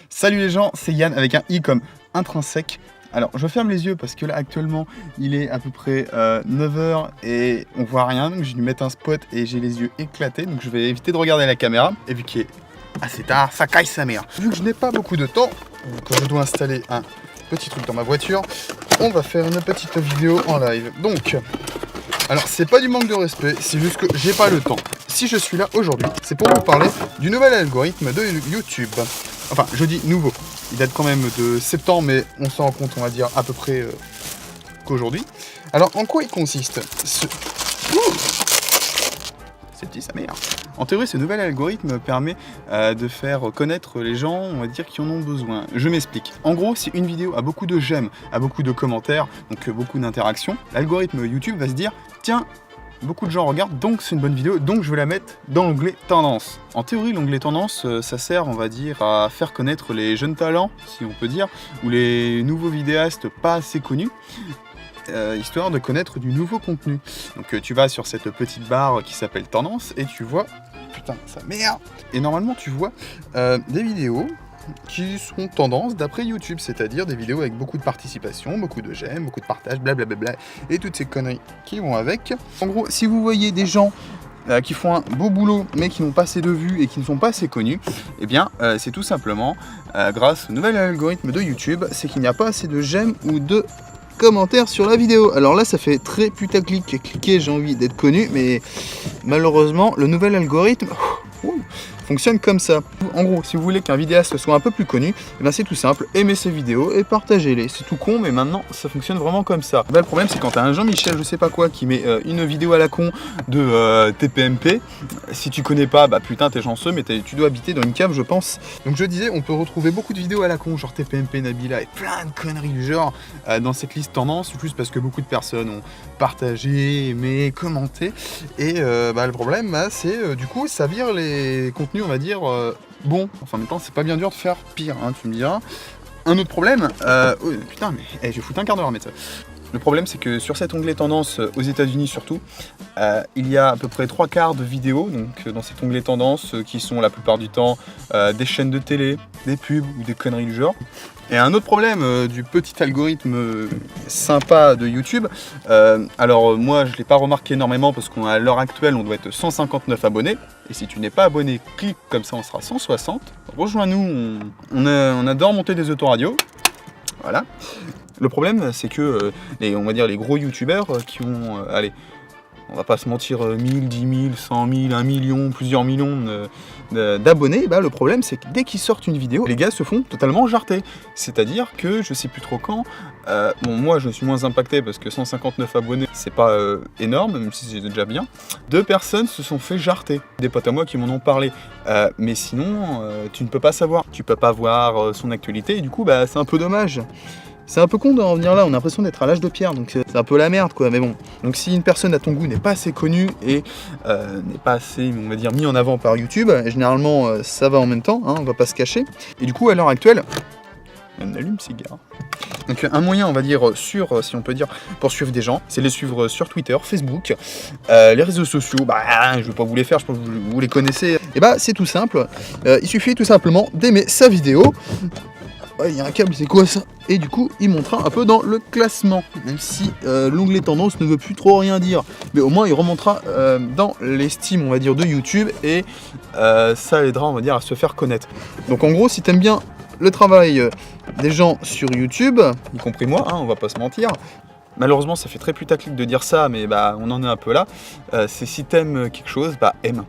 Salut les gens, c'est Yann avec un i comme intrinsèque. Alors je ferme les yeux parce que là actuellement il est à peu près 9h et on voit rien, donc j'ai dû mettre un spot et j'ai les yeux éclatés, donc je vais éviter de regarder la caméra. Et vu qu'il est assez tard, ça caille sa mère. Vu que je n'ai pas beaucoup de temps, quand je dois installer un petit truc dans ma voiture, on va faire une petite vidéo en live. Donc, alors c'est pas du manque de respect, c'est juste que j'ai pas le temps. Si je suis là aujourd'hui, c'est pour vous parler du nouvel algorithme de YouTube. Enfin, je dis nouveau. Il date quand même de septembre, mais on s'en rend compte, on va dire, à peu près qu'aujourd'hui. Alors, en quoi il consiste C'est petit sa mère. En théorie, ce nouvel algorithme permet de faire connaître les gens, on va dire, qui en ont besoin. Je m'explique. En gros, si une vidéo a beaucoup de j'aime, a beaucoup de commentaires, donc beaucoup d'interactions, l'algorithme YouTube va se dire, tiens, beaucoup de gens regardent, donc c'est une bonne vidéo, donc je vais la mettre dans l'onglet tendance. En théorie, l'onglet tendance, ça sert, on va dire, à faire connaître les jeunes talents, si on peut dire, ou les nouveaux vidéastes pas assez connus, histoire de connaître du nouveau contenu. Donc tu vas sur cette petite barre qui s'appelle tendance, et tu vois, putain, ça merde. Et normalement, tu vois des vidéos qui sont tendances d'après YouTube, c'est-à-dire des vidéos avec beaucoup de participation, beaucoup de j'aime, beaucoup de partage, blablabla, et toutes ces conneries qui vont avec. En gros, si vous voyez des gens qui font un beau boulot, mais qui n'ont pas assez de vues et qui ne sont pas assez connus, eh bien, c'est tout simplement grâce au nouvel algorithme de YouTube, c'est qu'il n'y a pas assez de j'aime ou de commentaires sur la vidéo. Alors là, ça fait très putaclic, cliquer, j'ai envie d'être connu, mais malheureusement, le nouvel algorithme fonctionne comme ça. En gros, si vous voulez qu'un vidéaste soit un peu plus connu, eh ben c'est tout simple, aimez ses vidéos et partagez-les. C'est tout con, mais maintenant ça fonctionne vraiment comme ça. Ben, le problème, c'est quand t'as un Jean-Michel, je sais pas quoi, qui met une vidéo à la con de TPMP, si tu connais pas, bah putain, t'es chanceux, mais tu dois habiter dans une cave, je pense. Donc je disais, on peut retrouver beaucoup de vidéos à la con, genre TPMP, Nabila et plein de conneries du genre dans cette liste tendance, juste parce que beaucoup de personnes ont partagé, aimé, commenté. Et le problème, c'est du coup, ça vire les contenus, on va dire, bon. Enfin, en même temps, c'est pas bien dur de faire pire, hein, tu me diras. Un autre problème, putain, mais je vais foutre un quart d'heure à mettre ça. Le problème, c'est que sur cet onglet tendance, aux États-Unis surtout, il y a à peu près 3/4 de vidéos, donc dans cet onglet tendance, qui sont la plupart du temps des chaînes de télé, des pubs ou des conneries du genre. Et un autre problème du petit algorithme sympa de YouTube, alors moi je ne l'ai pas remarqué énormément parce qu'à l'heure actuelle on doit être 159 abonnés, et si tu n'es pas abonné, clique comme ça on sera 160, rejoins-nous, on adore monter des autoradios, voilà. Le problème c'est que on va dire les gros youtubeurs qui ont, allez, on va pas se mentir, 1000, 10 000, 100 000, 1 million, plusieurs millions d'abonnés, bah, le problème c'est que dès qu'ils sortent une vidéo, les gars se font totalement jarter. C'est-à-dire que je sais plus trop quand, bon moi je suis moins impacté parce que 159 abonnés c'est pas énorme, même si c'est déjà bien. 2 personnes se sont fait jarter, des potes à moi qui m'en ont parlé, mais sinon tu ne peux pas savoir, tu peux pas voir son actualité et du coup bah, c'est un peu dommage. C'est un peu con d'en venir là, on a l'impression d'être à l'âge de pierre, donc c'est un peu la merde quoi, mais bon. Donc si une personne à ton goût n'est pas assez connue et n'est pas assez, on va dire, mis en avant par YouTube, généralement ça va en même temps, hein, on va pas se cacher. Et du coup à l'heure actuelle, on allume cigare. Donc un moyen, on va dire, sûr, si on peut dire, pour suivre des gens, c'est les suivre sur Twitter, Facebook, les réseaux sociaux, bah je vais pas vous les faire, je pense que vous les connaissez. Et bah c'est tout simple, il suffit tout simplement d'aimer sa vidéo. Ouais, il y a un câble, c'est quoi ça? Et du coup, il montera un peu dans le classement, même si l'onglet tendance ne veut plus trop rien dire. Mais au moins, il remontera dans l'estime, on va dire, de YouTube, et ça aidera, on va dire, à se faire connaître. Donc en gros, si t'aimes bien le travail des gens sur YouTube, y compris moi, hein, on va pas se mentir, malheureusement, ça fait très putaclic de dire ça, mais bah, on en est un peu là, c'est si t'aimes quelque chose, bah aime.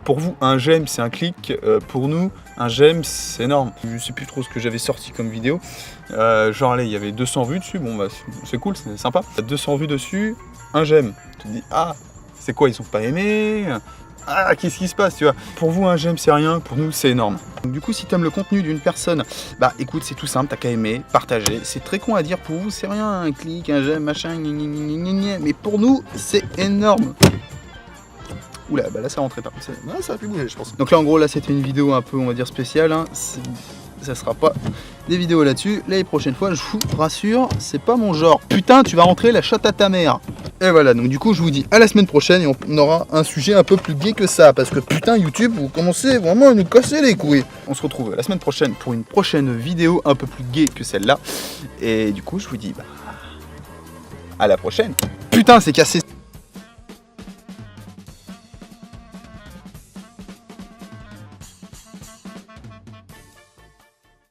Pour vous, un j'aime, c'est un clic. Pour nous, un j'aime, c'est énorme. Je sais plus trop ce que j'avais sorti comme vidéo. Genre, allez, il y avait 200 vues dessus. Bon, bah, c'est cool, c'est sympa. 200 vues dessus, un j'aime. Tu te dis, ah, c'est quoi, ils sont pas aimés? Ah, qu'est-ce qui se passe, tu vois? Pour vous, un j'aime, c'est rien. Pour nous, c'est énorme. Donc, du coup, si tu aimes le contenu d'une personne, bah, écoute, c'est tout simple. T'as qu'à aimer, partager. C'est très con à dire. Pour vous, c'est rien. Un clic, un j'aime, machin, mais pour nous, c'est énorme. Oula, bah là ça rentrait pas, ça a pu bouger je pense. Donc là en gros là c'était une vidéo un peu on va dire spéciale, hein. Ça sera pas des vidéos là-dessus, les prochaines fois je vous rassure, c'est pas mon genre. Putain tu vas rentrer la chatte à ta mère. Et voilà, donc du coup je vous dis à la semaine prochaine et on aura un sujet un peu plus gai que ça, parce que putain YouTube, vous commencez vraiment à nous casser les couilles. On se retrouve la semaine prochaine pour une prochaine vidéo un peu plus gaie que celle-là. Et du coup je vous dis à la prochaine. Putain c'est cassé.